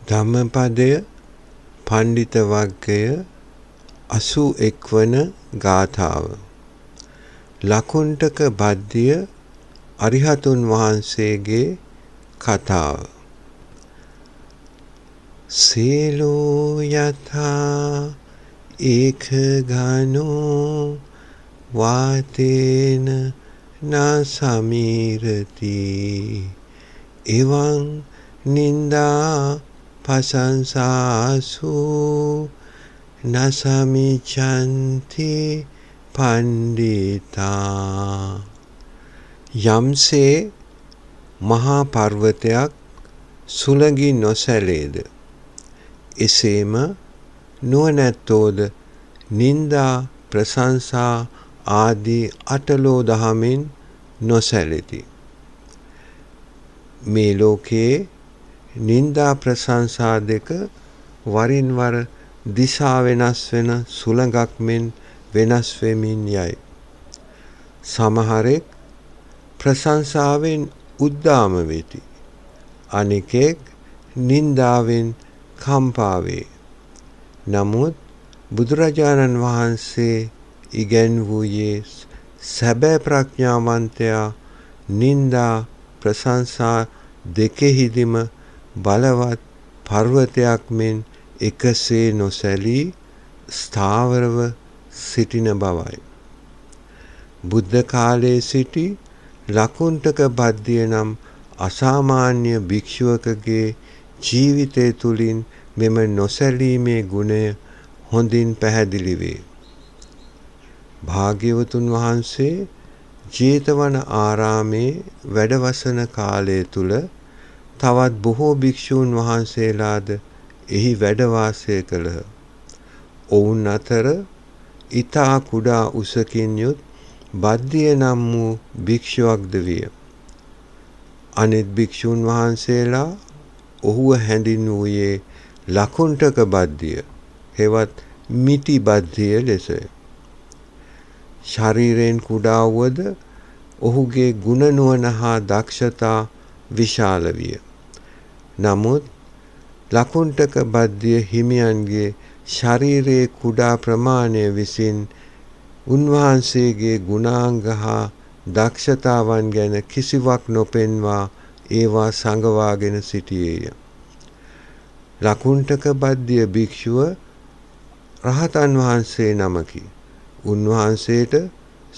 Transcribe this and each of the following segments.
ධම්මපදය පණ්ඩිත වග්ගය 81 වන ගාථාව. ලකුණ්ඨක බද්ධිය අරිහතුන් වහන්සේගේ කතාව. සීලෝ යථා ඒක ගානෝ වාතේන නසමීරති එවං නින්දා පසංසාසු නසමිච්ඡන්ති පණ්ඩිතා. යම්සේ මහා පර්වතයක් සුළඟි නොසැලේද එසේම නුවණැත්තෝද නින්දා ප්‍රශංසා ආදී අටලෝ දහමින් නොසැලෙති. මේ ලෝකයේ නින්දා ප්‍රශංසා දෙක වරින් වර දිශා වෙනස් වෙන සුළඟක් මෙන් වෙනස් වෙමින් යයි. සමහරෙක් ප්‍රශංසාවෙන් උද්දාම වෙති. අනෙකෙක් නින්දාවෙන් කම්පා වේ. නමුත් බුදුරජාණන් වහන්සේ ඉගැන්වූයේ සැබෑ ප්‍රඥාවන්තයා නින්දා ප්‍රශංසා දෙකෙහිදීම බලවත් පර්වතයක් මෙන් එකසේ නොසැලී ස්ථාවරව සිටින බවයි. බුද්ධ කාලයේ සිටි ලකුණ්ඨක බද්ධිය නම් අසාමාන්‍ය භික්ෂුවකගේ ජීවිතය තුළින් මෙම නොසැලීමේ ගුණය හොඳින් පැහැදිලි වේ. භාග්‍යවතුන් වහන්සේ ජේතවන ආරාමේ වැඩවසන කාලය තුල තවත් බොහෝ භික්ෂූන් වහන්සේලාද එහි වැඩ වාසය කළහ. ඔවුන් අතර ඊතා කුඩා උසකින් යුත් බද්ධිය නම් වූ භික්ෂුවක්ද විය. අනෙත් භික්ෂූන් වහන්සේලා ඔහුව හැඳින්වූයේ ලකුණ්ඨක බද්ධිය හෙවත් මිටි බද්ධිය ලෙසය. ශරීරයෙන් කුඩා වුවද ඔහුගේ ගුණ නුවණ හා දක්ෂතා විශාල විය. නමුත් ලකුණ්ඨක බද්ධිය හිමියන්ගේ ශරීරයේ කුඩා ප්‍රමාණය විසින් උන්වහන්සේගේ ගුණාංග හා දක්ෂතාවන් ගැන කිසිවක් නොපෙන්වා ඒවා සංගවාගෙන සිටියේය. ලකුණ්ඨක බද්ධිය භික්ෂුව රහතන් වහන්සේ නමකි. උන්වහන්සේට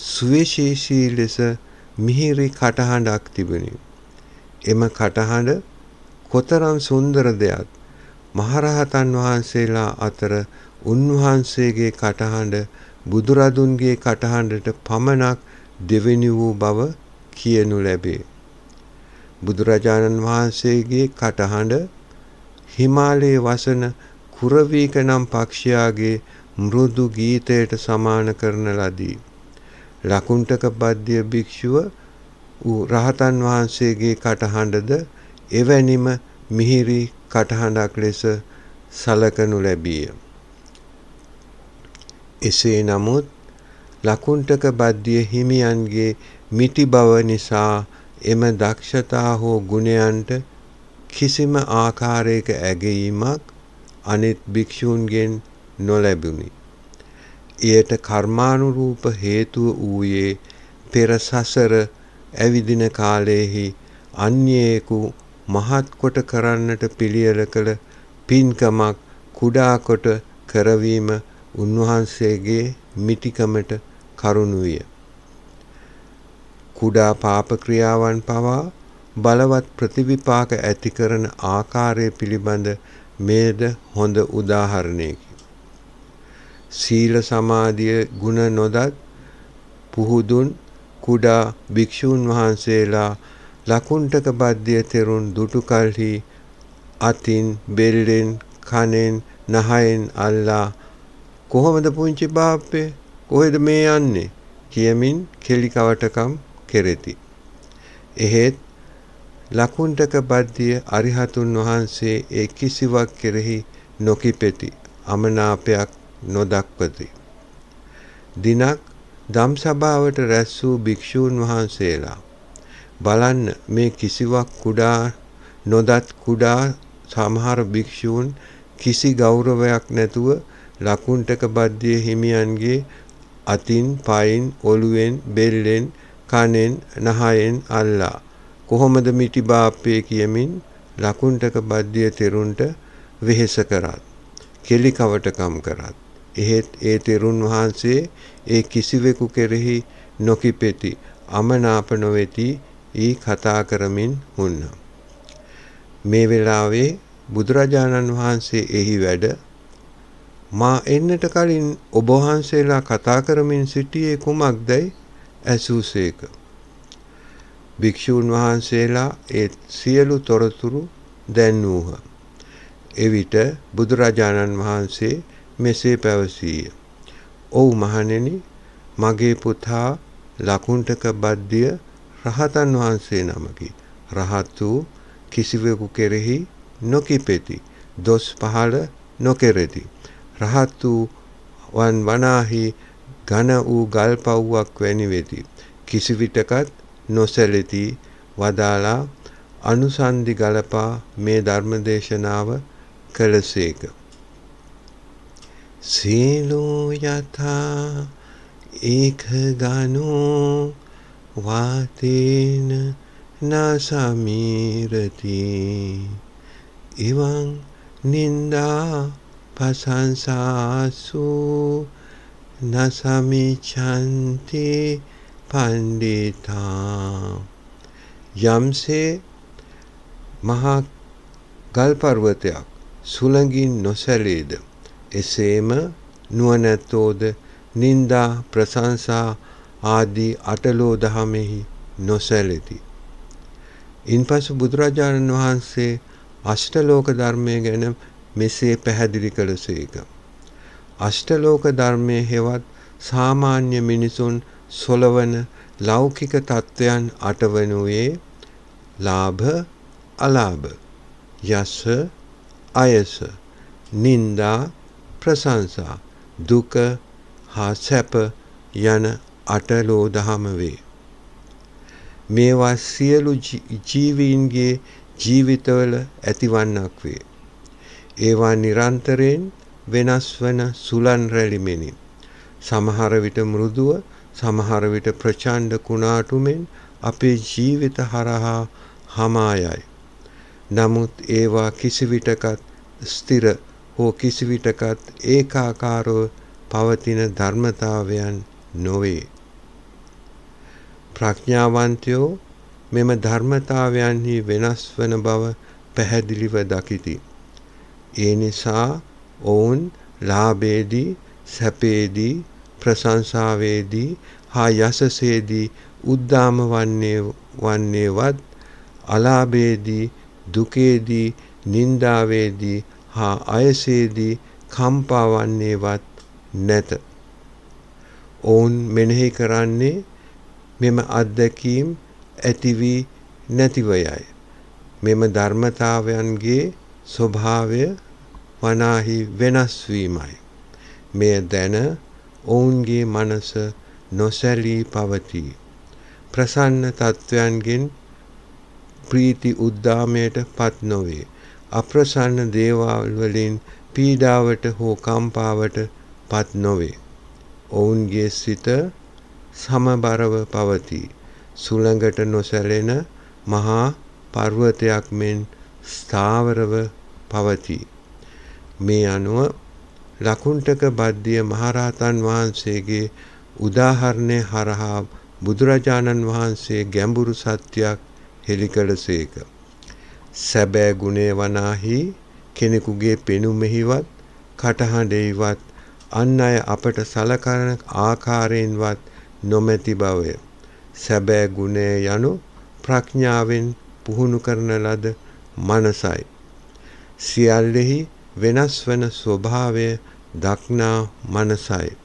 සුවිශේෂී ලෙස මිහිරි කටහඬක් තිබුණි. එම කටහඬ කොතරම් සුන්දර දෙයක්. මහරහතන් වහන්සේලා අතර උන්වහන්සේගේ කටහඬ බුදුරදුන්ගේ කටහඬට පමණක් දෙවෙනි වූ බව කියනු ලැබේ. බුදුරජාණන් වහන්සේගේ කටහඬ හිමාලයේ වසන කුරවීක නම් පක්ෂියාගේ මෘදු ගීතයට සමාන කරන ලදී. ලකුණ්ඨක බද්ධිය භික්ෂුව වූ රහතන් වහන්සේගේ කටහඬද එවැනිම මිහිරි කටහඬක් ලෙස සලකනු ලැබීය. එසේ නමුත් ලකුණ්ඨක බද්ධිය හිමියන්ගේ මිටි බව නිසා එම දක්ෂතා හෝ ගුණයන්ට කිසිම ආකාරයක ඇගීමක් අනෙත් භික්ෂූන්ගෙන් නොලැබුණි. එයට කර්මානුරූප හේතුව වූයේ පෙර සසර ඇවිදින කාලයේහි අන්‍යයෙකු මහත් කොට කරන්නට පිළියෙල කළ පින්කමක් කුඩා කොට කරවීම උන්වහන්සේගේ මිටිකමට කරුණු විය. කුඩා පාප ක්‍රියාවන් පවා බලවත් ප්‍රතිවිපාක ඇති කරන ආකාරය පිළිබඳ මේද හොඳ උදාහරණයකි. සීල සමාධිය ගුණ නොදත් පුහුදුන් කුඩා භික්ෂූන් වහන්සේලා ලකුණ්ඨක බද්ධිය තෙරුන් දුටු කල්හි අතින් බෙල්ලෙන් කනෙන් නහයෙන් අල්ලා කොහොමද පුංචි බාප්පේ කොහෙද මේ යන්නේ කියමින් කෙලිකවටකම් කෙරෙති. එහෙත් ලකුණ්ඨක බද්ධිය අරිහතුන් වහන්සේ ඒ කිසිවක් කෙරෙහි නොකිපෙති. අමනාපයක් නොදක්වති. දිනක් ධම් සභාවට රැස් වූ භික්ෂූන් වහන්සේලා බලන්න මේ කිසිවක් කුඩා නොදත් කුඩා සමහර භික්ෂූන් කිසි ගෞරවයක් නැතුව ලකුණ්ඨක බද්දිය හිමියන්ගේ අතින්, පයින්, ඔළුවෙන්, බෙල්ලෙන්, කනෙන්, නහයෙන් අල්ලා කොහොමද මිටි බාප්පේ කියමින් ලකුණ්ඨක බද්දිය තෙරුන්ට වෙහෙස කරත්, කෙලි කවටකම් කරත්, එහෙත් ඒ තෙරුන් වහන්සේ ඒ කිසිවෙකු කෙරෙහි නොකිපෙති, අමනාප නොවෙති ඊ කතා කරමින් වුණා. මේ වෙලාවේ බුදුරජාණන් වහන්සේ එහි වැඩ මා එන්නට කලින් ඔබ වහන්සේලා කතා කරමින් සිටියේ කුමක්දයි ඇසූසේක. භික්ෂූන් වහන්සේලා ඒ සියලු තොරතුරු දැන්වූහ. එවිට බුදුරජාණන් වහන්සේ මෙසේ පැවසීය. ඔව් මහණෙනි, මගේ පුතා ලකුණ්ඨක බද්දිය රහතන් වහන්සේ නමකි. රහත් වූ කිසිවෙකු කෙරෙහි නොකිපෙති, දොස් පහළ නොකෙරෙති. රහත් වූ වන් වනාහි ඝන වූ ගල් පව්වක් වැනි වෙති. කිසිවිටකත් නොසැලෙති වදාලා අනුසන්ධි ගලපා මේ ධර්මදේශනාව කළසේක. සීලෝ යථා ඒක ගනෝ වාතේන නසමීරති ඉවං නින්දා පසංසාසු නසමිච්ඡන්ති පණ්ඩිතා. යම්සේ මහා ගල් පර්වතයක් සුළඟින් නොසැලේද, එසේම නුවණැත්තෝද නින්දා ප්‍රශංසා ආදී අටලෝ දහමෙහි නොසැලෙති. ඉන්පසු බුදුරජාණන් වහන්සේ අෂ්ටලෝක ධර්මය ගැන මෙසේ පැහැදිලි කළසේක. අෂ්ටලෝක ධර්මයේ හෙවත් සාමාන්‍ය මිනිසුන් සොලවන ලෞකික තත්වයන් අටවනුයේ ලාභ, අලාභ, යස, අයස, නින්දා, ප්‍රශංසා, දුක හා සැප යන අටලෝ දහම වේ. මේවා සියලු ජීවීන්ගේ ජීවිතවල ඇතිවන්නක් වේ. ඒවා නිරන්තරයෙන් වෙනස් වන සුලන් රැළිමෙනි. සමහර විට මෘදුව, සමහර විට ප්‍රචණ්ඩ කුණාටුමෙන් අපේ ජීවිත හරහා හමා යයි. නමුත් ඒවා කිසිවිටකත් ස්ථිර හෝ කිසිවිටකත් ඒකාකාරව පවතින ධර්මතාවයන් නොවේ. ප්‍රඥාවන්තයෝ මෙම ධර්මතාවයන්හි වෙනස් වන බව පැහැදිලිව දකිති. ඒ නිසා ඔවුන් ලාභයේදී, සැපයේදී, ප්‍රශංසාවේදී හා යසසේදී උද්දාම වන්නේවත්, අලාභයේදී, දුකේදී, නින්දාවේදී හා අයසේදී කම්පා වන්නේවත් නැත. ඔවුන් මෙනෙහි කරන්නේ මෙම අත්දැකීම් ඇති වී නැතිව යයි. මෙම ධර්මතාවයන්ගේ ස්වභාවය වනාහි වෙනස් වීමයි. මෙය දැන ඔවුන්ගේ මනස නොසැලී පවතී. ප්‍රසන්න තත්වයන්ගෙන් ප්‍රීති උද්දාමයට පත් නොවේ. අප්‍රසන්න දේවල් වලින් පීඩාවට හෝ කම්පාවට පත් නොවේ. ඔවුන්ගේ සිත සමබරව පවතී. සුළඟට නොසැලෙන මහා පර්වතයක් මෙන් ස්ථාවරව පවතී. මේ අනුව ලකුණ්ඨක බද්දිය මහරහතන් වහන්සේගේ උදාහරණය හරහා බුදුරජාණන් වහන්සේ ගැඹුරු සත්‍යයක් හෙළි කළසේක. සැබෑ ගුණය වනාහි කෙනෙකුගේ පෙනුමෙහිවත්, කටහඬෙහිවත්, අන් අය අපට සලකන ආකාරයෙන්වත් නොමැති බවය. සැබෑ ගුණය යනු ප්‍රඥාවෙන් පුහුණු කරන ලද මනසයි. සියල්ලෙහි වෙනස් වන ස්වභාවය දක්නා මනසයි.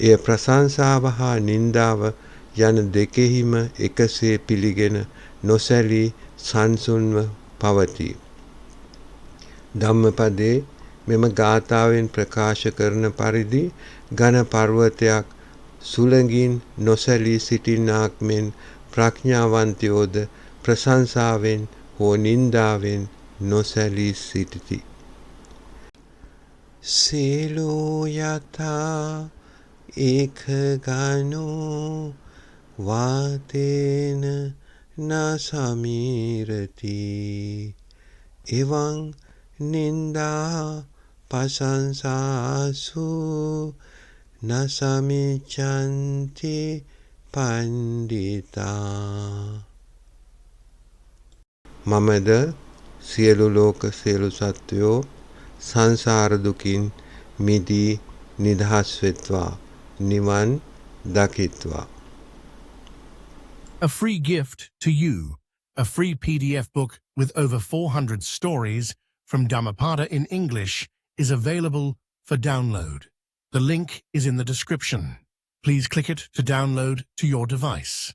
එය ප්‍රශංසාව හා නින්දාව යන දෙකෙහිම එකසේ පිළිගෙන නොසැලී සංසුන්ව පවතී. ධම්මපදයේ මෙම ගාථාවෙන් ප්‍රකාශ කරන පරිදි ඝන පර්වතයක් සුළඟින් නොසැලී සිටින්නාක් මෙන් ප්‍රඥාවන්තයෝද ප්‍රශංසාවෙන් හෝ නින්දාවෙන් නොසැලී සිටිති. සීලෝ යථා ඒකගනෝ වාතේන නසමීරති එවං නින්දා පසංසාසු නසමිච්ඡන්ති පණ්ඩිතා. මමද සියලු ලෝක සියලු සත්වයෝ සංසාර දුකින් මිදී නිදහස් වෙත්වා නිවන් දකිත්වා. A free gift to you, a free PDF book with over 400 stories from Dhammapada in English is available for download. The link is in the description. Please click it to download to your device.